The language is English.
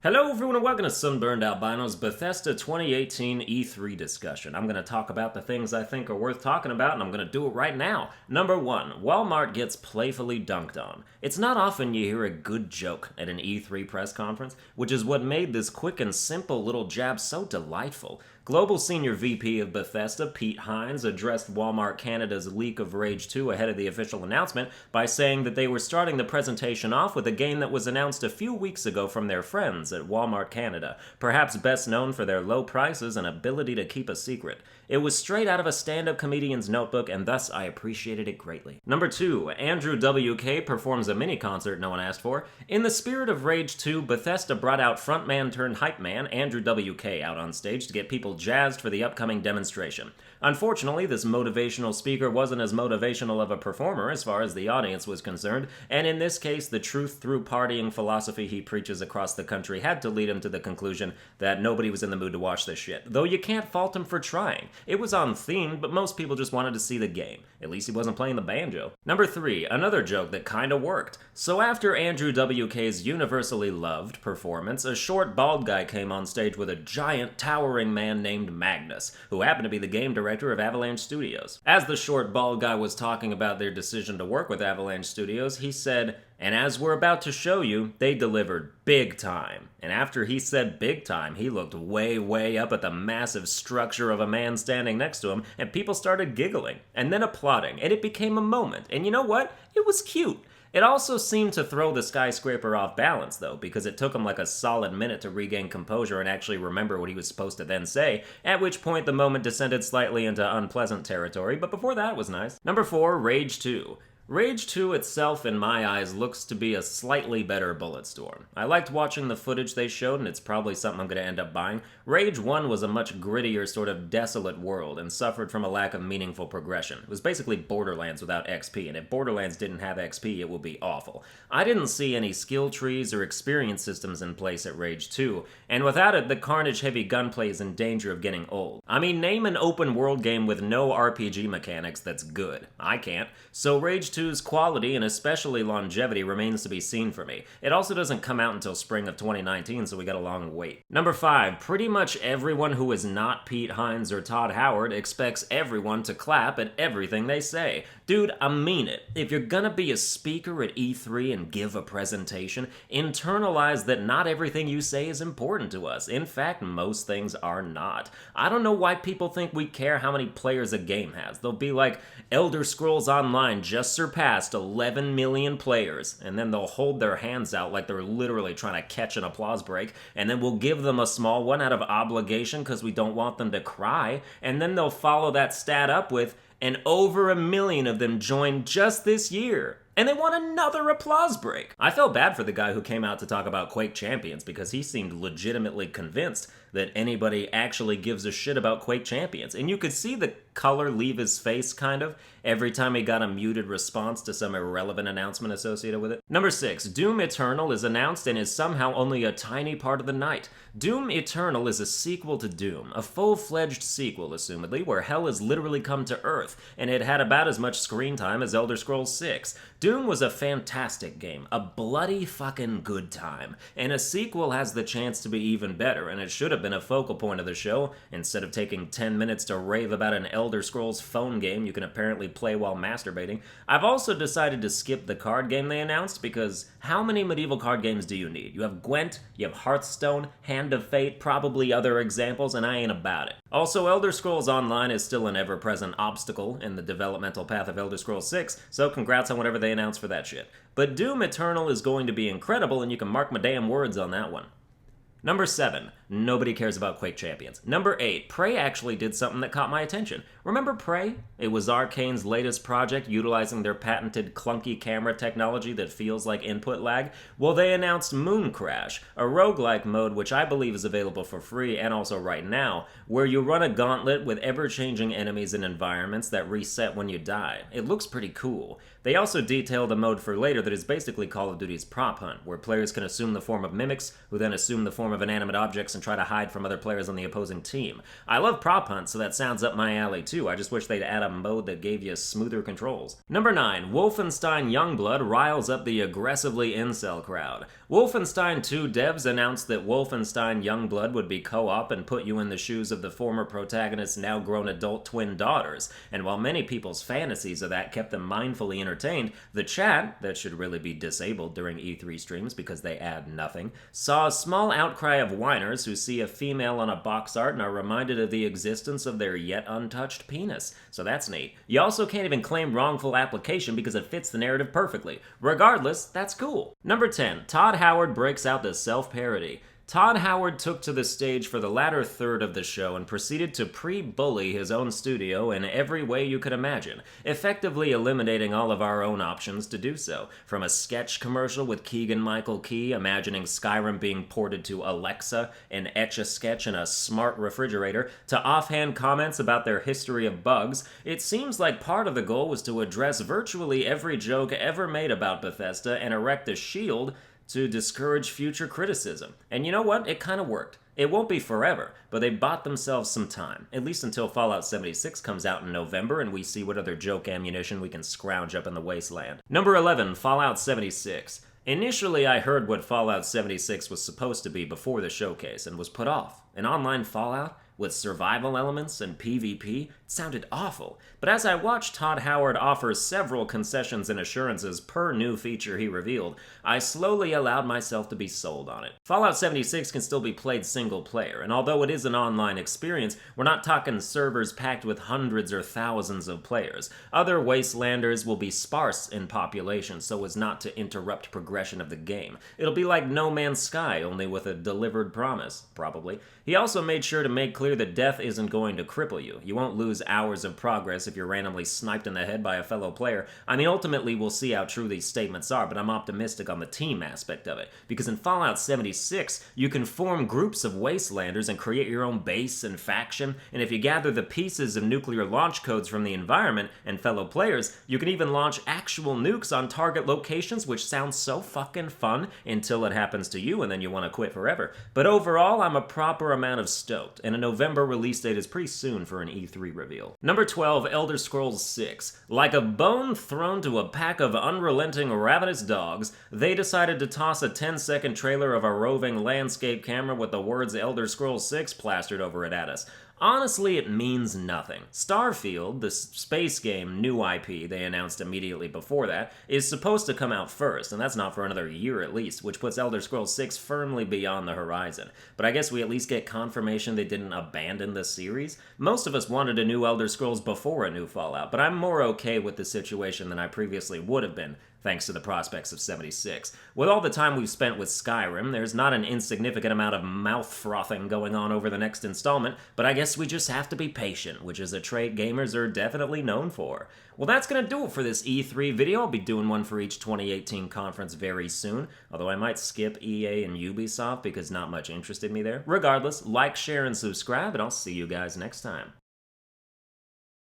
Hello everyone and welcome to Sunburned Albino's Bethesda 2018 E3 discussion. I'm going to talk about the things I think are worth talking about, and I'm going to do it right now. Number 1, Walmart gets playfully dunked on. It's not often you hear a good joke at an E3 press conference, which is what made this quick and simple little jab so delightful. Global Senior VP of Bethesda, Pete Hines, addressed Walmart Canada's leak of Rage 2 ahead of the official announcement by saying that they were starting the presentation off with a game that was announced a few weeks ago from their friends at Walmart Canada, perhaps best known for their low prices and ability to keep a secret. It was straight out of a stand-up comedian's notebook, and thus I appreciated it greatly. Number 2, Andrew WK performs a mini-concert no one asked for. In the spirit of Rage 2, Bethesda brought out frontman turned hype man Andrew WK out on stage to get people jazzed for the upcoming demonstration. Unfortunately, this motivational speaker wasn't as motivational of a performer as far as the audience was concerned, and in this case, the truth through partying philosophy he preaches across the country had to lead him to the conclusion that nobody was in the mood to watch this shit. Though you can't fault him for trying. It was on theme, but most people just wanted to see the game. At least he wasn't playing the banjo. Number 3, another joke that kinda worked. So after Andrew WK's universally loved performance, a short bald guy came on stage with a giant towering man named Magnus, who happened to be the game director of Avalanche Studios. As the short bald guy was talking about their decision to work with Avalanche Studios, he said, "And as we're about to show you, they delivered big time." And after he said big time, he looked way up at the massive structure of a man standing next to him, and people started giggling, and then applauding, and it became a moment. And you know what? It was cute. It also seemed to throw the skyscraper off balance, though, because it took him like a solid minute to regain composure and actually remember what he was supposed to then say, at which point the moment descended slightly into unpleasant territory, but before that it was nice. Number 4, Rage 2. Rage 2 itself, in my eyes, looks to be a slightly better Bulletstorm. I liked watching the footage they showed, and it's probably something I'm going to end up buying. Rage 1 was a much grittier, sort of desolate world, and suffered from a lack of meaningful progression. It was basically Borderlands without XP, and if Borderlands didn't have XP, it would be awful. I didn't see any skill trees or experience systems in place at Rage 2, and without it, the carnage-heavy gunplay is in danger of getting old. I mean, name an open-world game with no RPG mechanics that's good. I can't. So Rage 2's quality and especially longevity remains to be seen for me. It also doesn't come out until spring of 2019, so we got a long wait. Number 5, pretty much everyone who is not Pete Hines or Todd Howard expects everyone to clap at everything they say. Dude, I mean it. If you're gonna be a speaker at E3 and give a presentation, internalize that not everything you say is important to us. In fact, most things are not. I don't know why people think we care how many players a game has. They'll be like, Elder Scrolls Online just surpassed 11 million players, and then they'll hold their hands out like they're literally trying to catch an applause break, and then we'll give them a small one out of obligation because we don't want them to cry, and then they'll follow that stat up with, and over 1 million of them joined just this year. And they want another applause break. I felt bad for the guy who came out to talk about Quake Champions because he seemed legitimately convinced that anybody actually gives a shit about Quake Champions. And you could see the color leave his face, kind of, every time he got a muted response to some irrelevant announcement associated with it. Number 6, Doom Eternal is announced and is somehow only a tiny part of the night. Doom Eternal is a sequel to Doom, a full-fledged sequel, assumedly, where hell has literally come to Earth, and it had about as much screen time as Elder Scrolls 6. Doom was a fantastic game, a bloody fucking good time, and a sequel has the chance to be even better, and it should have been a focal point of the show, instead of taking 10 minutes to rave about an Elder Scrolls phone game you can apparently play while masturbating. I've also decided to skip the card game they announced, because how many medieval card games do you need? You have Gwent, you have Hearthstone, Hand of Fate, probably other examples, and I ain't about it. Also, Elder Scrolls Online is still an ever-present obstacle in the developmental path of Elder Scrolls 6, so congrats on whatever they announce for that shit. But Doom Eternal is going to be incredible, and you can mark my damn words on that one. Number 7, nobody cares about Quake Champions. Number 8, Prey actually did something that caught my attention. Remember Prey? It was Arcane's latest project utilizing their patented clunky camera technology that feels like input lag. Well, they announced Moon Crash, a roguelike mode which I believe is available for free and also right now, where you run a gauntlet with ever-changing enemies and environments that reset when you die. It looks pretty cool. They also detailed a mode for later that is basically Call of Duty's Prop Hunt, where players can assume the form of mimics, who then assume the form of inanimate objects and try to hide from other players on the opposing team. I love prop hunt, so that sounds up my alley too. I just wish they'd add a mode that gave you smoother controls. Number 9, Wolfenstein Youngblood riles up the aggressively incel crowd. Wolfenstein 2 devs announced that Wolfenstein Youngblood would be co-op and put you in the shoes of the former protagonist's now grown adult twin daughters, and while many people's fantasies of that kept them mindfully entertained, the chat, that should really be disabled during E3 streams because they add nothing, saw a small outcry of whiners who see a female on a box art and are reminded of the existence of their yet untouched penis. So that's neat. You also can't even claim wrongful application because it fits the narrative perfectly. Regardless, that's cool. Number 10, Todd Howard breaks out the self-parody. Todd Howard took to the stage for the latter third of the show and proceeded to pre-bully his own studio in every way you could imagine, effectively eliminating all of our own options to do so. From a sketch commercial with Keegan-Michael Key imagining Skyrim being ported to Alexa and Etch-a-Sketch in a smart refrigerator, to offhand comments about their history of bugs, it seems like part of the goal was to address virtually every joke ever made about Bethesda and erect a shield to discourage future criticism. And you know what? It kind of worked. It won't be forever, but they bought themselves some time, at least until Fallout 76 comes out in November and we see what other joke ammunition we can scrounge up in the wasteland. Number 11, Fallout 76. Initially, I heard what Fallout 76 was supposed to be before the showcase and was put off. An online Fallout? With survival elements and PvP, it sounded awful. But as I watched Todd Howard offer several concessions and assurances per new feature he revealed, I slowly allowed myself to be sold on it. Fallout 76 can still be played single player, and although it is an online experience, we're not talking servers packed with hundreds or thousands of players. Other Wastelanders will be sparse in population so as not to interrupt progression of the game. It'll be like No Man's Sky, only with a delivered promise, probably. He also made sure to make clear that death isn't going to cripple you. You won't lose hours of progress if you're randomly sniped in the head by a fellow player. I mean, ultimately, we'll see how true these statements are, but I'm optimistic on the team aspect of it. Because in Fallout 76, you can form groups of Wastelanders and create your own base and faction, and if you gather the pieces of nuclear launch codes from the environment and fellow players, you can even launch actual nukes on target locations, which sounds so fucking fun until it happens to you and then you want to quit forever. But overall, I'm a proper amount of stoked, and a November release date is pretty soon for an E3 reveal. Number 12, Elder Scrolls 6. Like a bone thrown to a pack of unrelenting ravenous dogs, they decided to toss a 10-second trailer of a roving landscape camera with the words Elder Scrolls 6 plastered over it at us. Honestly, it means nothing. Starfield, the space game new IP they announced immediately before that, is supposed to come out first, and that's not for another year at least, which puts Elder Scrolls 6 firmly beyond the horizon. But I guess we at least get confirmation they didn't abandon the series. Most of us wanted a new Elder Scrolls before a new Fallout, but I'm more okay with the situation than I previously would have been, thanks to the prospects of 76. With all the time we've spent with Skyrim, there's not an insignificant amount of mouth frothing going on over the next installment, but I guess we just have to be patient, which is a trait gamers are definitely known for. Well, that's gonna do it for this E3 video. I'll be doing one for each 2018 conference very soon, although I might skip EA and Ubisoft because not much interested me there. Regardless, like, share, and subscribe, and I'll see you guys next time.